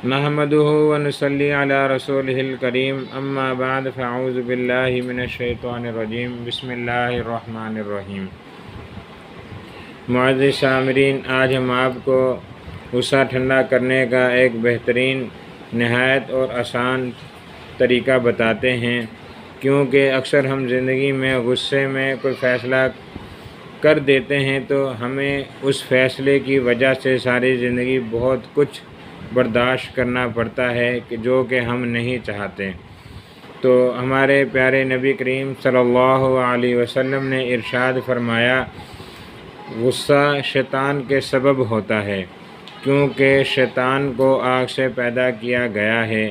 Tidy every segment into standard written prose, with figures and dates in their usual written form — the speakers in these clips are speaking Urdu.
نحمده ونصلي على رسوله الكريم اما بعد فاعوذ باللہ من الشیطان الرجیم بسم اللہ الرحمن الرحیم۔ معزز سامعین، آج ہم آپ کو غصہ ٹھنڈا کرنے کا ایک بہترین، نہایت اور آسان طریقہ بتاتے ہیں، کیونکہ اکثر ہم زندگی میں غصے میں کوئی فیصلہ کر دیتے ہیں تو ہمیں اس فیصلے کی وجہ سے ساری زندگی بہت کچھ برداشت کرنا پڑتا ہے جو کہ ہم نہیں چاہتے۔ تو ہمارے پیارے نبی کریم صلی اللہ علیہ وسلم نے ارشاد فرمایا، غصہ شیطان کے سبب ہوتا ہے، کیونکہ شیطان کو آگ سے پیدا کیا گیا ہے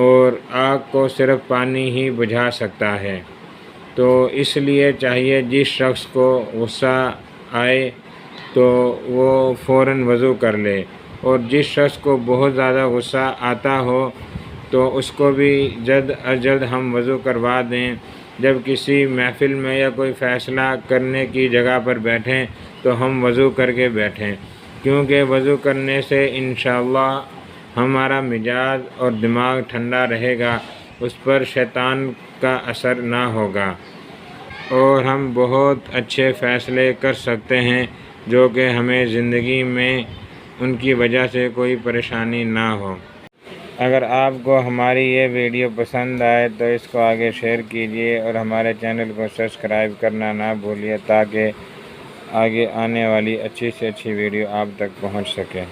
اور آگ کو صرف پانی ہی بجھا سکتا ہے۔ تو اس لیے چاہیے جس شخص کو غصہ آئے تو وہ فوراً وضو کر لے، اور جس شخص کو بہت زیادہ غصہ آتا ہو تو اس کو بھی جلد از جلد ہم وضو کروا دیں۔ جب کسی محفل میں یا کوئی فیصلہ کرنے کی جگہ پر بیٹھیں تو ہم وضو کر کے بیٹھیں، کیونکہ وضو کرنے سے انشاءاللہ ہمارا مزاج اور دماغ ٹھنڈا رہے گا، اس پر شیطان کا اثر نہ ہوگا، اور ہم بہت اچھے فیصلے کر سکتے ہیں جو کہ ہمیں زندگی میں ان کی وجہ سے کوئی پریشانی نہ ہو۔ اگر آپ کو ہماری یہ ویڈیو پسند آئے تو اس کو آگے شیئر کیجیے اور ہمارے چینل کو سبسکرائب کرنا نہ بھولیے، تاکہ آگے آنے والی اچھی سے اچھی ویڈیو آپ تک پہنچ سکے۔